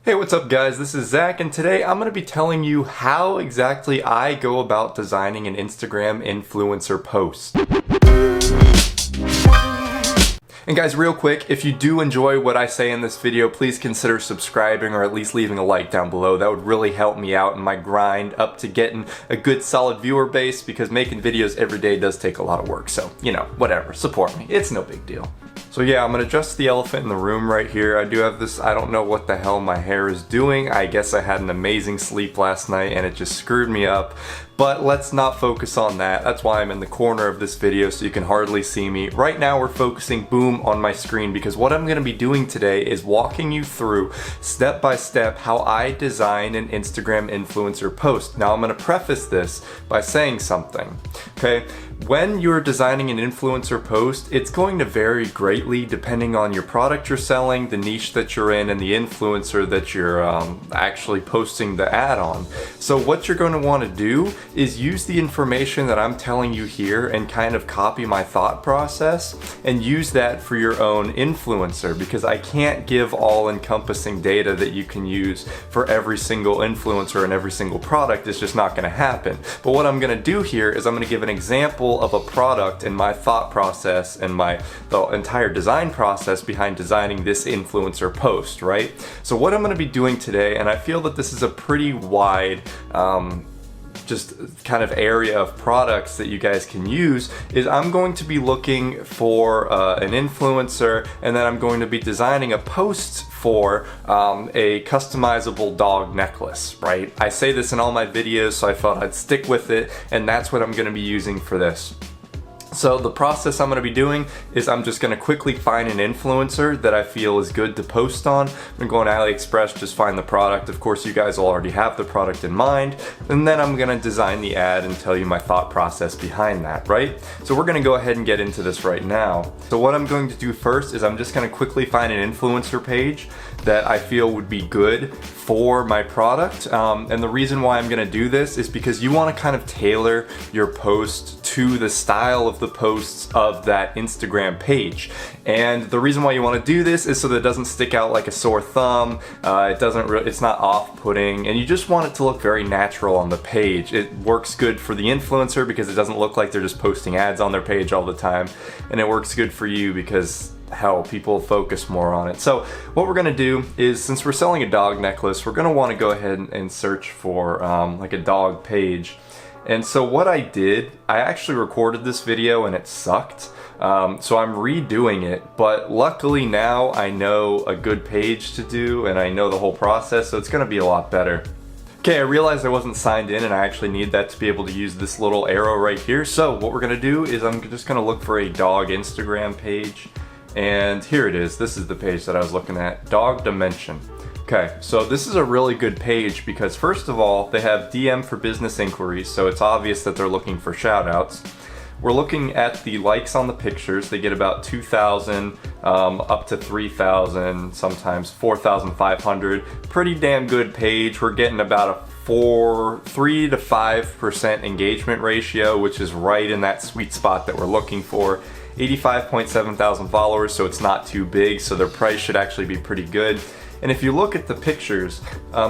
Hey, what's up guys? This is Zach, and today I'm going to be telling you how exactly I go about designing an Instagram influencer post. And guys, real quick, if you do enjoy what I say in this video, please consider subscribing or at least leaving a like down below. That would really help me out in my grind up to getting a good solid viewer base, because making videos every day does take a lot of work. So, whatever, support me. It's no big deal. So yeah, I'm gonna adjust the elephant in the room right here. I do have this, I don't know what the hell my hair is doing. I guess I had an amazing sleep last night and it just screwed me up. But let's not focus on that. That's why I'm in the corner of this video so you can hardly see me. Right now we're focusing boom on my screen, because what I'm gonna be doing today is walking you through step by step how I design an Instagram influencer post. Now I'm gonna preface this by saying something, okay? When you're designing an influencer post, it's going to vary greatly depending on your product you're selling, the niche that you're in, and the influencer that you're actually posting the ad on. So what you're going to want to do is use the information that I'm telling you here and kind of copy my thought process and use that for your own influencer, because I can't give all-encompassing data that you can use for every single influencer and every single product. It's just not going to happen. But what I'm going to do here is I'm going to give an example of a product and my thought process and the entire design process behind designing this influencer post, right? So what I'm going to be doing today, and I feel that this is a pretty wide just kind of area of products that you guys can use, is I'm going to be looking for an influencer, and then I'm going to be designing a post for a customizable dog necklace, right? I say this in all my videos, so I thought I'd stick with it, and that's what I'm going to be using for this. So the process I'm going to be doing is I'm just going to quickly find an influencer that I feel is good to post on. I'm going to go on AliExpress, just find the product. Of course, you guys will already have the product in mind. And then I'm going to design the ad and tell you my thought process behind that, right? So we're going to go ahead and get into this right now. So what I'm going to do first is I'm just going to quickly find an influencer page that I feel would be good for my product. And the reason why I'm going to do this is because you want to kind of tailor your post to the style of the posts of that Instagram page. And the reason why you want to do this is so that it doesn't stick out like a sore thumb. It's not off-putting, and you just want it to look very natural on the page. It works good for the influencer because it doesn't look like they're just posting ads on their page all the time, and it works good for you because hell, people focus more on it. So what we're gonna do is, since we're selling a dog necklace, we're gonna want to go ahead and search for like a dog page. And so what I did, I actually recorded this video and it sucked. So I'm redoing it, but luckily now I know a good page to do and I know the whole process, so it's gonna be a lot better. Okay, I realized I wasn't signed in and I actually need that to be able to use this little arrow right here. So what we're gonna do is I'm just gonna look for a dog Instagram page. And here it is. This is the page that I was looking at, Dog Dimension. Okay, so this is a really good page because first of all, they have DM for business inquiries, so it's obvious that they're looking for shout outs. We're looking at the likes on the pictures. They get about 2,000 up to 3,000, sometimes 4,500. Pretty damn good page. We're getting about a 3 to 5% engagement ratio, which is right in that sweet spot that we're looking for. 85.7 thousand followers, so it's not too big, so their price should actually be pretty good. And if you look at the pictures,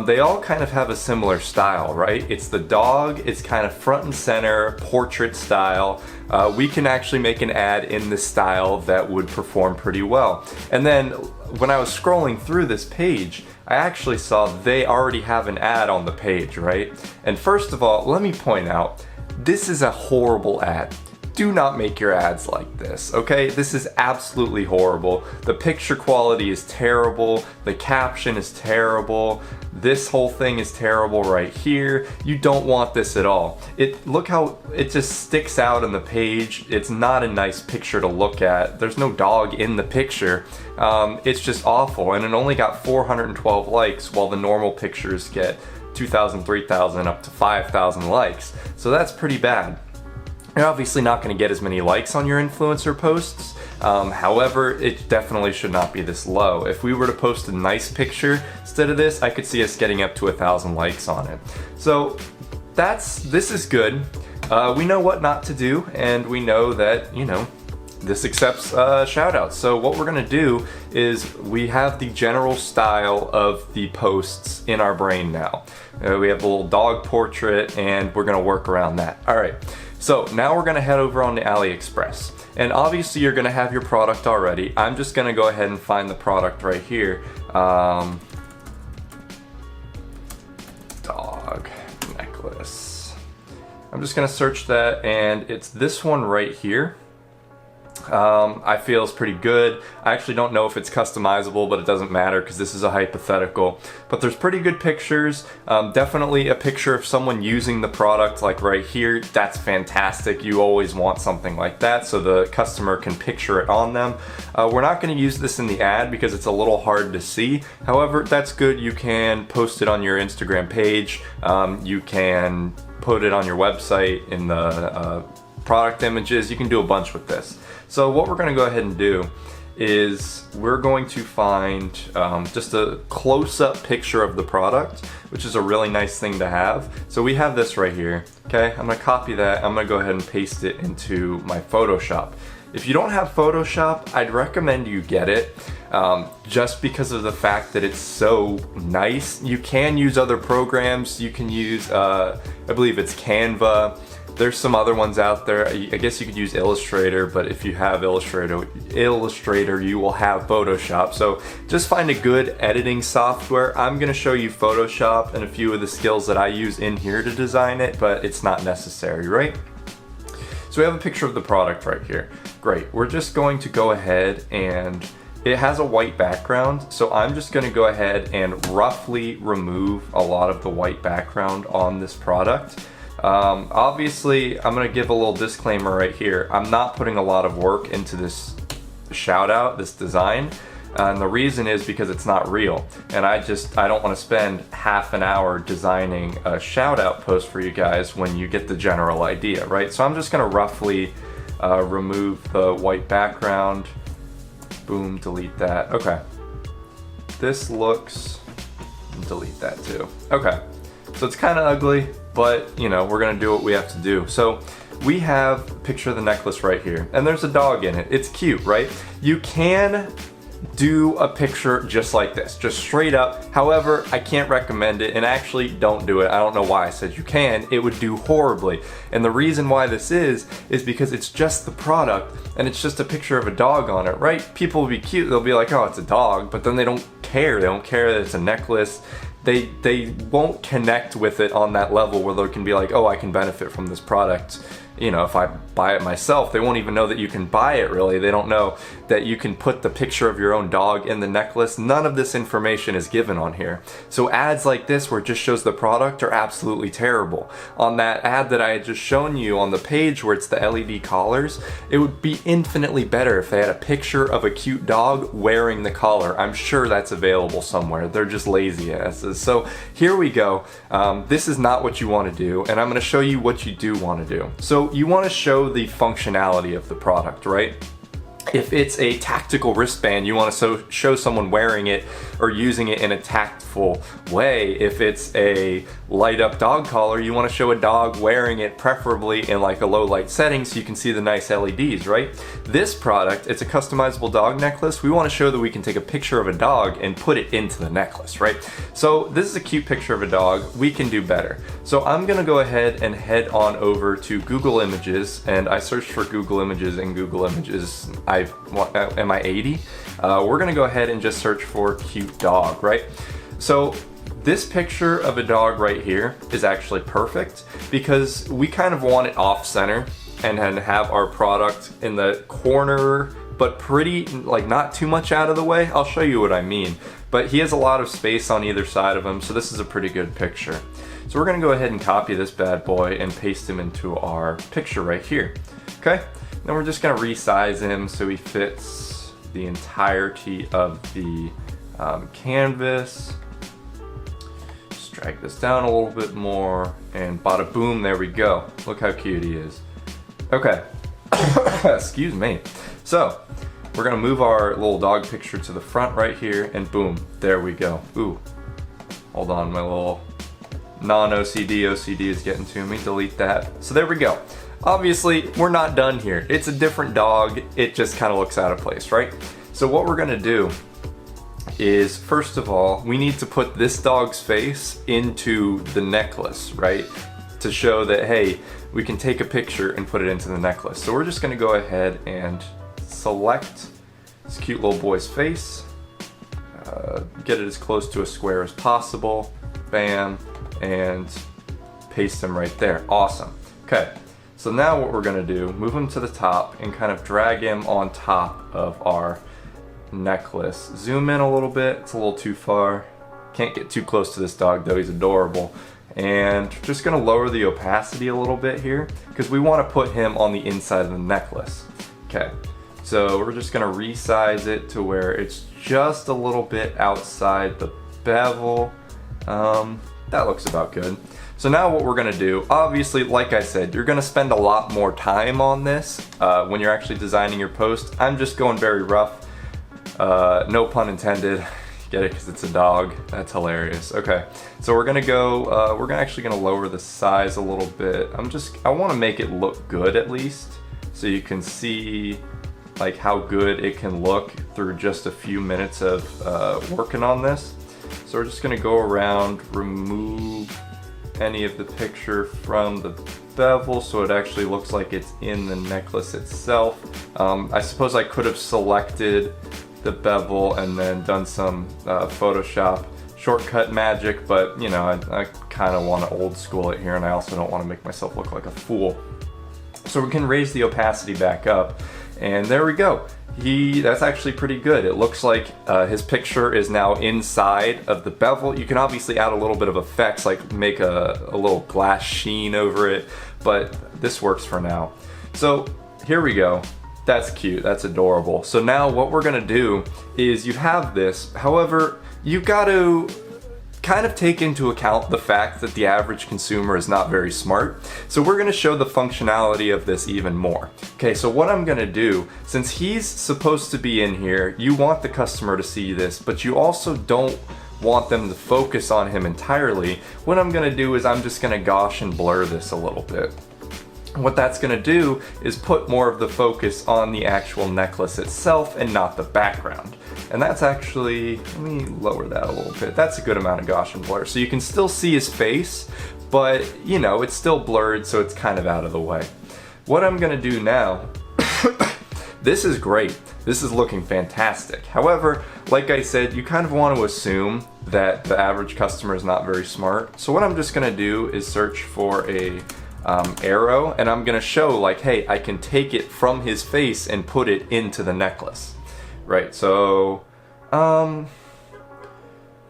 they all kind of have a similar style, right? It's the dog, it's kind of front and center, portrait style. We can actually make an ad in this style that would perform pretty well. And then when I was scrolling through this page, I actually saw they already have an ad on the page, right? And first of all, let me point out, this is a horrible ad. Do not make your ads like this, okay? This is absolutely horrible. The picture quality is terrible. The caption is terrible. This whole thing is terrible right here. You don't want this at all. Look how it just sticks out on the page. It's not a nice picture to look at. There's no dog in the picture. It's just awful, and it only got 412 likes while the normal pictures get 2,000, 3,000, up to 5,000 likes. So that's pretty bad. You're obviously not going to get as many likes on your influencer posts. However, it definitely should not be this low. If we were to post a nice picture instead of this, I could see us getting up to 1,000 likes on it. So this is good. We know what not to do, and we know that, this accepts shout outs. So what we're gonna do is we have the general style of the posts in our brain now. We have a little dog portrait and we're gonna work around that. All right, so now we're gonna head over on the AliExpress. And obviously you're gonna have your product already. I'm just gonna go ahead and find the product right here. Dog necklace. I'm just gonna search that and it's this one right here. I feel it's pretty good. I actually don't know if it's customizable, but it doesn't matter because this is a hypothetical. But there's pretty good pictures. Definitely a picture of someone using the product like right here. That's fantastic. You always want something like that so the customer can picture it on them. We're not going to use this in the ad because it's a little hard to see. However, that's good. You can post it on your Instagram page. You can put it on your website in the product images. You can do a bunch with this. So what we're going to go ahead and do is we're going to find just a close-up picture of the product, which is a really nice thing to have. So we have this right here. Okay, I'm going to copy that. I'm going to go ahead and paste it into my Photoshop. If you don't have Photoshop, I'd recommend you get it just because of the fact that it's so nice. You can use other programs. You can use, I believe it's Canva. There's some other ones out there. I guess you could use Illustrator, but if you have Illustrator, you will have Photoshop. So just find a good editing software. I'm gonna show you Photoshop and a few of the skills that I use in here to design it, but it's not necessary, right? So we have a picture of the product right here. Great, we're just going to go ahead and it has a white background, so I'm just gonna go ahead and roughly remove a lot of the white background on this product. Obviously, I'm going to give a little disclaimer right here. I'm not putting a lot of work into this shout out, this design. And the reason is because it's not real. And I don't want to spend half an hour designing a shout out post for you guys when you get the general idea, right? So I'm just going to roughly remove the white background. Boom, delete that. Okay. This looks, delete that too. Okay. So it's kind of ugly, but you know, we're gonna do what we have to do. So we have a picture of the necklace right here, and there's a dog in it. It's cute, right? You can do a picture just like this, just straight up. However, I can't recommend it, and actually don't do it. I don't know why I said you can. It would do horribly. And the reason why this is because it's just the product, and it's just a picture of a dog on it, right? People will be cute, they'll be like, oh, it's a dog, but then they don't care. They don't care that it's a necklace. They won't connect with it on that level where they can be like, oh, I can benefit from this product. You know, if I buy it myself, they won't even know that you can buy it really. They don't know that you can put the picture of your own dog in the necklace. None of this information is given on here. So ads like this where it just shows the product are absolutely terrible. On that ad that I had just shown you on the page where it's the LED collars, it would be infinitely better if they had a picture of a cute dog wearing the collar. I'm sure that's available somewhere. They're just lazy asses. So here we go. This is not what you want to do, and I'm going to show you what you do want to do. So you want to show the functionality of the product, right? If it's a tactical wristband, you want to show someone wearing it or using it in a tactful way. If it's a light up dog collar, you want to show a dog wearing it, preferably in like a low light setting so you can see the nice LEDs, right? This product, it's a customizable dog necklace. We want to show that we can take a picture of a dog and put it into the necklace, right? So this is a cute picture of a dog. We can do better. So I'm going to go ahead and head on over to Google Images, and I searched for Google Images and Google Images. Am I 80? We're gonna go ahead and just search for cute dog, right? So this picture of a dog right here is actually perfect because we kind of want it off center and then have our product in the corner, but pretty, like not too much out of the way. I'll show you what I mean. But he has a lot of space on either side of him, so this is a pretty good picture. So we're gonna go ahead and copy this bad boy and paste him into our picture right here, okay? Then we're just gonna resize him so he fits the entirety of the canvas. Just drag this down a little bit more and bada boom, there we go. Look how cute he is. Okay, excuse me. So we're gonna move our little dog picture to the front right here and boom, there we go. Ooh, hold on, my little non-OCD is getting to me, delete that. So there we go. obviously we're not done here. It's a different dog. It just kind of looks out of place, right? So what we're gonna do is, first of all, we need to put this dog's face into the necklace, right? To show that, hey, we can take a picture and put it into the necklace. So we're just gonna go ahead and select this cute little boy's face, get it as close to a square as possible, bam, and paste him right there. Awesome. Okay, so now what we're gonna do, move him to the top and kind of drag him on top of our necklace. Zoom in a little bit, it's a little too far. Can't get too close to this dog though, he's adorable. And just gonna lower the opacity a little bit here because we wanna put him on the inside of the necklace. Okay, so we're just gonna resize it to where it's just a little bit outside the bevel. That looks about good. So now what we're gonna do, obviously, like I said, you're gonna spend a lot more time on this when you're actually designing your post. I'm just going very rough. No pun intended. Get it? Because it's a dog. That's hilarious. Okay, so we're gonna go. We're actually gonna lower the size a little bit. I want to make it look good at least, so you can see like how good it can look through just a few minutes of working on this. So we're just gonna go around, remove any of the picture from the bevel so it actually looks like it's in the necklace itself. I suppose I could have selected the bevel and then done some Photoshop shortcut magic, but you know, I kind of want to old school it here, and I also don't want to make myself look like a fool. So we can raise the opacity back up, and there we go. That's actually pretty good. It looks like his picture is now inside of the bevel. You can obviously add a little bit of effects, like make a little glass sheen over it, but this works for now. So here we go. That's cute, that's adorable. So now what we're gonna do is you have this, however, you've got to kind of take into account the fact that the average consumer is not very smart. So we're gonna show the functionality of this even more. Okay, so what I'm gonna do, since he's supposed to be in here, you want the customer to see this, but you also don't want them to focus on him entirely. What I'm gonna do is I'm just gonna Gaussian blur this a little bit. What that's gonna do is put more of the focus on the actual necklace itself and not the background. And that's actually, let me lower that a little bit. That's a good amount of Gaussian blur. So you can still see his face, but you know, it's still blurred, so it's kind of out of the way. What I'm gonna do now, this is great. This is looking fantastic. However, like I said, you kind of want to assume that the average customer is not very smart. So what I'm just gonna do is search for a arrow, and I'm gonna show like, hey, I can take it from his face and put it into the necklace, right? So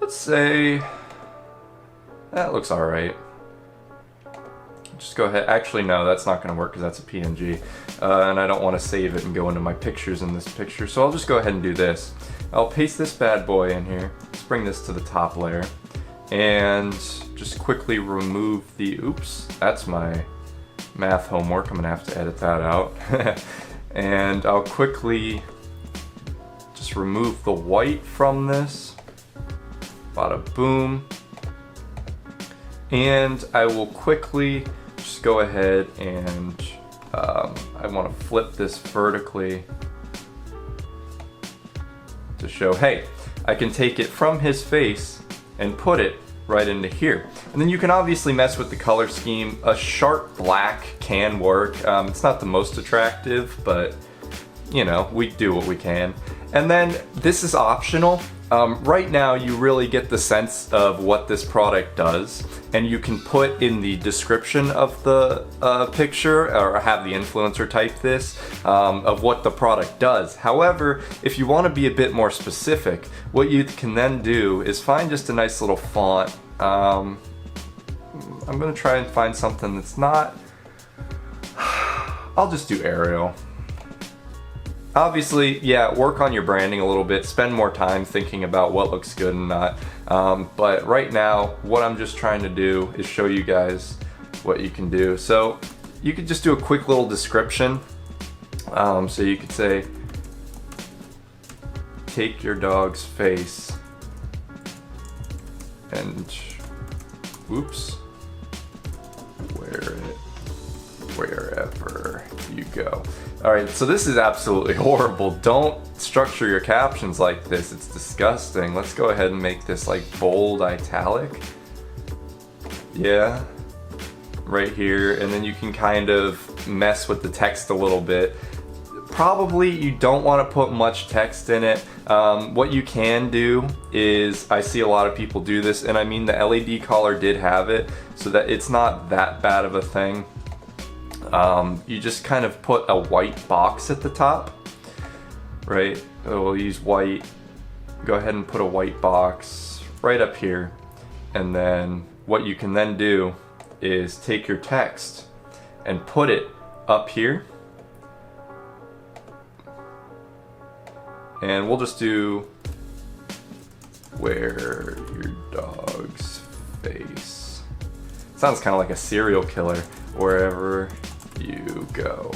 let's say that looks all right. Just go ahead. Actually, no, that's not gonna work because that's a PNG, and I don't want to save it and go into my pictures in this picture. So I'll just go ahead and do this. I'll paste this bad boy in here. Let's bring this to the top layer, and just quickly remove the, oops, that's my math homework. I'm gonna have to edit that out. And I'll quickly just remove the white from this. Bada boom. And I will quickly just go ahead and I wanna flip this vertically to show, hey, I can take it from his face and put it right into here. And then you can obviously mess with the color scheme. A sharp black can work. It's not the most attractive, but you know, we do what we can. And then this is optional. Right now you really get the sense of what this product does, and you can put in the description of the picture, or have the influencer type this, of what the product does. However, if you want to be a bit more specific, what you can then do is find just a nice little font. I'm gonna try and find something that's not, I'll just do Arial. Obviously, yeah, work on your branding a little bit, spend more time thinking about what looks good and not. But right now, what I'm just trying to do is show you guys what you can do. So you could just do a quick little description. So you could say, take your dog's face and, whoops, wear it wherever you go. All right, so this is absolutely horrible. Don't structure your captions like this. It's disgusting. Let's go ahead and make this like bold italic. Yeah, right here. And then you can kind of mess with the text a little bit. Probably you don't want to put much text in it. What you can do is, I see a lot of people do this, and I mean the LED collar did have it, so that it's not that bad of a thing. You just kind of put a white box at the top, right? We'll use white. Go ahead and put a white box right up here. And then what you can then do is take your text and put it up here. And we'll just do where your dog's face. Sounds kind of like a serial killer. Wherever you go.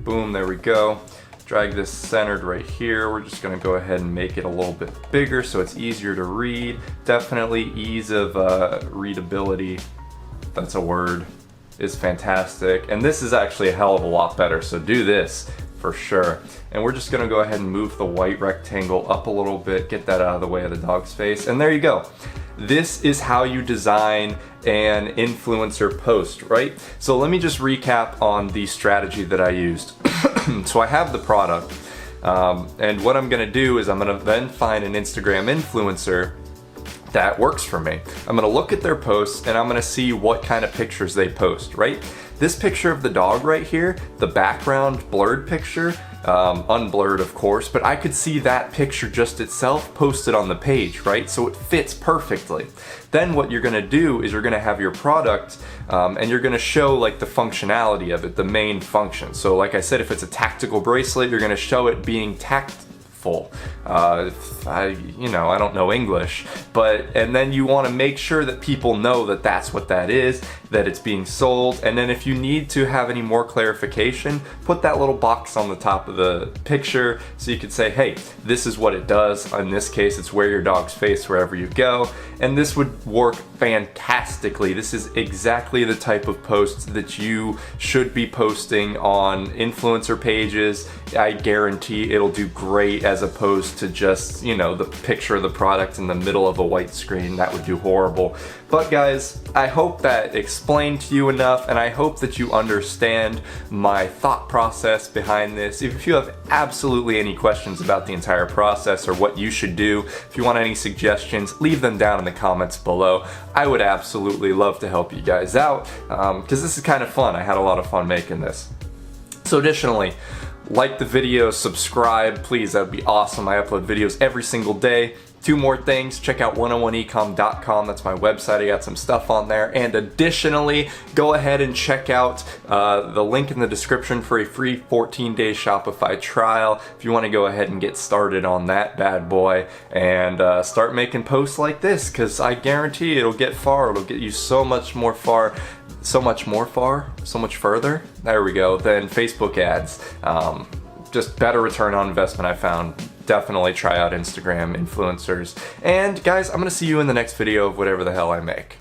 Boom, there we go. Drag this centered right here. We're just gonna go ahead and make it a little bit bigger so it's easier to read. Definitely ease of readability, that's a word, is fantastic. And this is actually a hell of a lot better, so do this for sure. And we're just gonna go ahead and move the white rectangle up a little bit, get that out of the way of the dog's face, and there you go. This is how you design an influencer post, right? So let me just recap on the strategy that I used. So I have the product, and what I'm gonna do is I'm gonna then find an Instagram influencer that works for me. I'm gonna look at their posts and I'm gonna see what kind of pictures they post, right? This picture of the dog right here, the background blurred picture, unblurred of course, but I could see that picture just itself posted on the page, right? So it fits perfectly. Then what you're gonna do is you're gonna have your product and you're gonna show like the functionality of it, the main function. So like I said, if it's a tactical bracelet, you're gonna show it being tactful. I don't know English, and then you want to make sure that people know that that's what that is, that it's being sold. And then if you need to have any more clarification, put that little box on the top of the picture so you could say, hey, this is what it does. In this case, it's wear your dog's face wherever you go. And this would work fantastically. This is exactly the type of post that you should be posting on influencer pages. I guarantee it'll do great, as opposed to just, the picture of the product in the middle of a white screen. That would do horrible. But guys, I hope that explained to you enough, and I hope that you understand my thought process behind this. If you have absolutely any questions about the entire process or what you should do, if you want any suggestions, leave them down in the comments below. I would absolutely love to help you guys out, because this is kind of fun. I had a lot of fun making this. So additionally, like the video, subscribe, please, that would be awesome. I upload videos every single day. 2 more things, check out 101ecom.com, that's my website, I got some stuff on there. And additionally, go ahead and check out the link in the description for a free 14-day Shopify trial if you want to go ahead and get started on that bad boy and start making posts like this, because I guarantee it'll get far, it'll get you so much further, there we go, than Facebook ads. Just better return on investment, I found. Definitely try out Instagram influencers. And guys, I'm gonna see you in the next video of whatever the hell I make.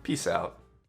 Peace out.